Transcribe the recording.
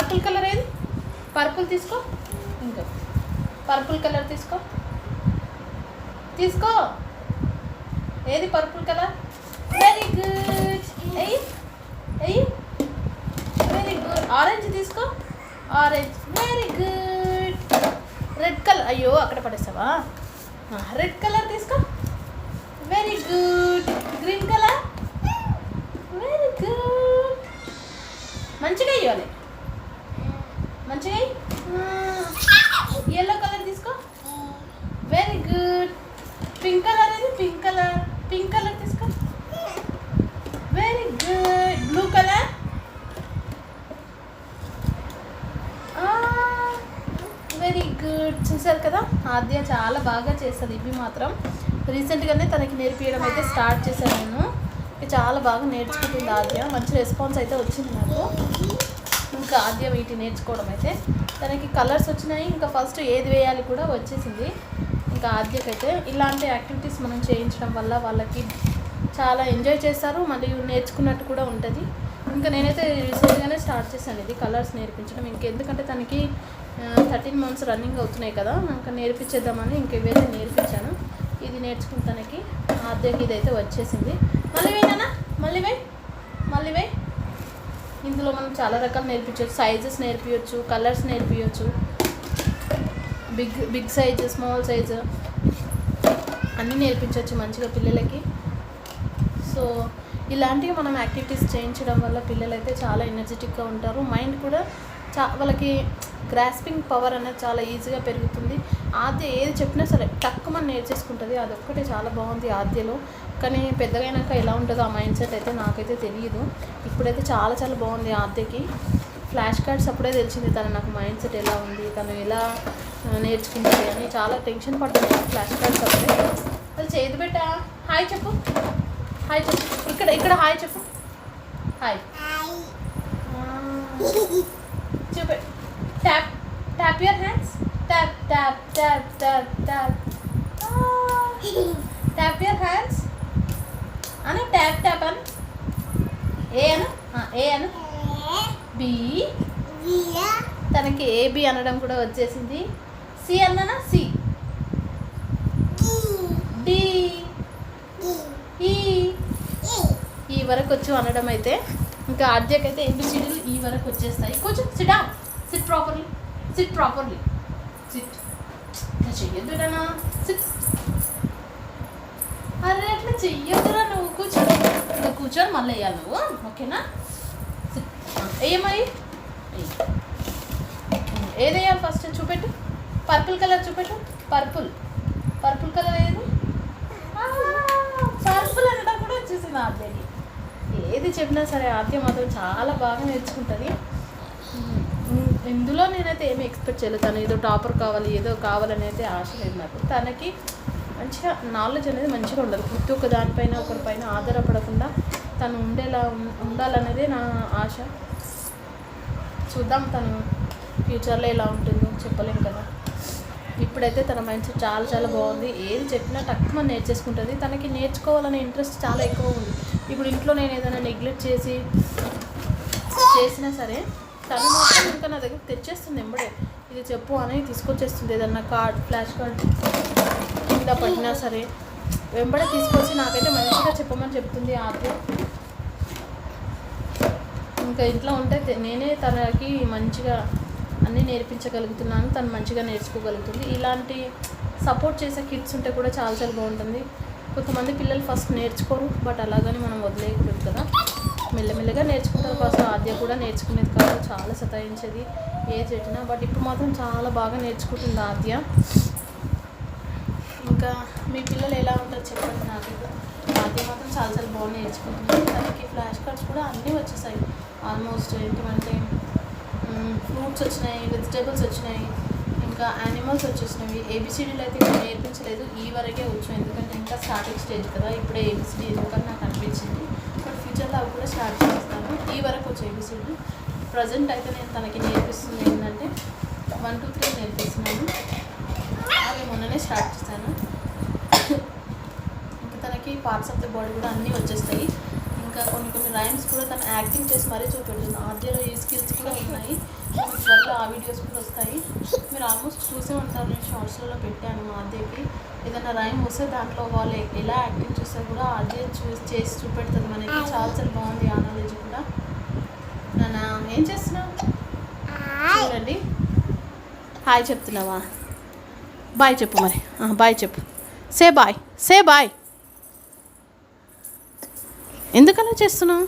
Purple colour ఏది? Purple తీసుకో. ఇంకా పర్పుల్ కలర్ తీసుకో. తీసుకో. ఏది పర్పుల్ కలర్? Very good. ఎయ్యి ఎయ్యి. Very good. ఆరెంజ్ తీసుకో. Orange. Very good. Red colour. అయ్యో అక్కడ పడేసావా? రెడ్ కలర్ తీసుకో. Very good. Green colour. Very good. మంచిగా ఇవ్వాలి. మంచిగా. ఎల్లో కలర్ తీసుకో. Very good. పింక్ కలర్ ఇది. Pink colour. పింక్ కలర్ తీసుకో. Very good. Blue colour. Very good. చూసారు కదా, ఆద్య చాలా బాగా చేస్తుంది. ఇవి మాత్రం రీసెంట్గానే తనకి నేర్పించడం అయితే స్టార్ట్ చేశాను నేను. చాలా బాగా నేర్చుకుంటుంది ఆద్య. మంచి రెస్పాన్స్ అయితే వచ్చింది నాకు. ఇంకా ఆద్య వీటి నేర్చుకోవడం అయితే తనకి కలర్స్ వచ్చినాయి. ఇంకా ఫస్ట్ ఏది వేయాలి కూడా వచ్చేసింది. ఇంకా ఆద్యకైతే ఇలాంటి యాక్టివిటీస్ మనం చేయించడం వల్ల వాళ్ళకి చాలా ఎంజాయ్ చేస్తారు, మళ్ళీ నేర్చుకున్నట్టు కూడా ఉంటుంది. ఇంకా నేనైతే రీసెంట్గానే స్టార్ట్ చేశాను ఇది కలర్స్ నేర్పించడం. ఇంకెందుకంటే తనకి 13 months రన్నింగ్ అవుతున్నాయి కదా, ఇంకా నేర్పించేద్దామని ఇంక ఇవైతే నేర్పించాను. ఇది నేర్చుకుని తనకి ఆద్యకి ఇదైతే వచ్చేసింది. మళ్ళీ వేయనా? మళ్ళీ వేయి. ఇందులో మనం చాలా రకాలు నేర్పించవచ్చు. సైజెస్ నేర్పించవచ్చు, కలర్స్ నేర్పించవచ్చు, బిగ్ సైజ్, స్మాల్ సైజ్ అన్నీ నేర్పించవచ్చు మంచిగా పిల్లలకి. సో ఇలాంటివి మనం యాక్టివిటీస్ చేయించడం వల్ల పిల్లలైతే చాలా ఎనర్జెటిక్గా ఉంటారు. మైండ్ కూడా వాళ్ళకి గ్రాస్పింగ్ పవర్ అనేది చాలా ఈజీగా పెరుగుతుంది. ఆద్య ఏది చెప్పినా సరే తక్కువని నేర్చేసుకుంటుంది. అదొక్కటే చాలా బాగుంది ఆద్యలో. కానీ పెద్దగైనాక ఎలా ఉంటుందో ఆ మైండ్ సెట్ అయితే నాకైతే తెలియదు. ఇప్పుడైతే చాలా చాలా బాగుంది ఆద్యకి. ఫ్లాష్ కార్డ్స్ అప్పుడే తెలిసింది తను నాకు మైండ్ సెట్ ఎలా ఉంది, తను ఎలా నేర్చుకుంటుంది అని. చాలా టెన్షన్ పడుతుంది ఫ్లాష్ కార్డ్స్ అప్పుడే. అది చేతి పెట్టా. హాయ్ చెప్పు. హాయ్ చెప్పు. ఇక్కడ హాయ్ చెప్పు. హాయ్ చూపే. Tap your hands. Tap your hands అను. ట్యాప్ అను. ఏ అను. బి. తనకి ఏబి అనడం కూడా వచ్చేసింది. సి అన్నానా? సి. డి. ఈ వరకు వచ్చు అనడం అయితే. ఇంకా ఆద్యకైతే ABCDలు ఈ వరకు వచ్చేస్తాయి. కొంచెం sit down. Sit properly. Sit. చెయ్యొద్దురా. సిట్. అరే అట్లా చెయ్యొద్దురా నువ్వు. కూర్చొని మళ్ళీ వేయాలి నువ్వు. ఓకేనా? సిట్. ఏమై ఏది వేయాలి ఫస్ట్ చూపెట్టు. పర్పుల్ కలర్ చూపెట్టు. పర్పుల్ కలర్ ఏది? పర్పుల్ అనడం కూడా వచ్చేసింది ఆద్యకి. ఏది చెప్పినా సరే ఆద్య మాత్రం చాలా బాగా నేర్చుకుంటుంది. ఇందులో నేనైతే ఏమీ ఎక్స్పెక్ట్ చేయలేదు. తను ఏదో టాపర్ కావాలి, ఏదో కావాలని అయితే ఆశ లేదు నాకు. తనకి మంచిగా నాలెడ్జ్ అనేది మంచిగా ఉండదు. ప్రతి ఒక్క దానిపైన ఒకరిపైన ఆధారపడకుండా తను ఉండాలనేదే నా ఆశ. చూద్దాం తను ఫ్యూచర్లో ఎలా ఉంటుందో చెప్పలేం కదా. ఇప్పుడైతే తన మైండ్ సెట్ చాలా చాలా బాగుంది. ఏది చెప్పినా తక్కువ నేర్చేసుకుంటుంది. తనకి నేర్చుకోవాలనే ఇంట్రెస్ట్ చాలా ఎక్కువ ఉంది. ఇప్పుడు ఇంట్లో నేను ఏదైనా నెగ్లెక్ట్ చేసినా సరే తను మాత్రం ఇంకా నా దగ్గర తెచ్చేస్తుంది. ఎంబడే ఇది చెప్పు అని తీసుకొచ్చేస్తుంది. ఏదన్నా ఫ్లాష్ కార్డ్ కింద పడినా సరే వెంబడే తీసుకొచ్చి నాకైతే మంచిగా చెప్పమని చెప్తుంది ఆద్య. ఇంకా ఇంట్లో ఉంటే నేనే తనకి మంచిగా అన్నీ నేర్పించగలుగుతున్నాను. తను మంచిగా నేర్చుకోగలుగుతుంది. ఇలాంటి సపోర్ట్ చేసే కిడ్స్ ఉంటే కూడా చాలా చాలా బాగుంటుంది. కొంతమంది పిల్లలు ఫస్ట్ నేర్చుకోరు, బట్ అలాగని మనం వదిలేయకూడదు కదా. మెల్లమెల్లగా నేర్చుకుంటారు. ఫస్ట్ ఆద్య కూడా నేర్చుకునేది కాదు, చాలా సతాయించేది ఏ చెప్పినా. బట్ ఇప్పుడు మాత్రం చాలా బాగా నేర్చుకుంటుంది ఆద్య. ఇంకా మీ పిల్లలు ఎలా ఉంటారు చెప్పండి నాకు. ఆద్య మాత్రం చాలా చాలా బాగా నేర్చుకుంటుంది. తనకి ఫ్లాష్ కార్డ్స్ కూడా అన్నీ వచ్చేసాయి ఆల్మోస్ట్. ఏంటంటే ఫ్రూట్స్ వచ్చినాయి, వెజిటేబుల్స్ వచ్చినాయి, ఇంకా యానిమల్స్ వచ్చేసినవి. ABCDలు అయితే ఇంకా నేర్పించలేదు, ఈ వరకే వచ్చు. ఎందుకంటే ఇంకా స్టార్టింగ్ స్టేజ్ కదా. ఇప్పుడే ABCD ఎందుకని నాకు అనిపించింది. బట్ ఫ్యూచర్లో అవి కూడా స్టార్ట్ చేస్తాను. ఈ వరకు వచ్చు ABCD. ప్రజెంట్ అయితే నేను తనకి నేర్పిస్తుంది ఏంటంటే 1 2 3 నేర్పిస్తున్నాను. అవి మొన్ననే స్టార్ట్ చేశాను. ఇంకా తనకి పార్ట్స్ ఆఫ్ ద బాడీ కూడా అన్నీ వచ్చేస్తాయి. ఇంకా కొన్ని రైమ్స్ కూడా తను యాక్టింగ్ చేసి మరీ చూపెడుతుంది. ఆద్యలో ఈ స్కిల్స్ కూడా ఉన్నాయి. త్వరలో ఆ వీడియోస్ కూడా వస్తాయి. మీరు ఆల్మోస్ట్ చూసే ఉంటారు, నేను షార్ట్స్లలో పెట్టాను. ఆద్యకి ఏదైనా రైమ్ వస్తే దాంట్లో వాళ్ళు ఎలా యాక్టింగ్ చేస్తారు కూడా అదే చేసి చూపెడుతుంది మనకి. చాలా చాలా బాగుంది ఆ నాలెడ్జ్ కూడా. నాన్న ఏం చేస్తున్నావు చూడండి. హాయ్ చెప్తున్నావా? బాయ్ చెప్పు మరి. బాయ్ చెప్పు. Say bye, say bye. ఎందుకలా చేస్తున్నావు?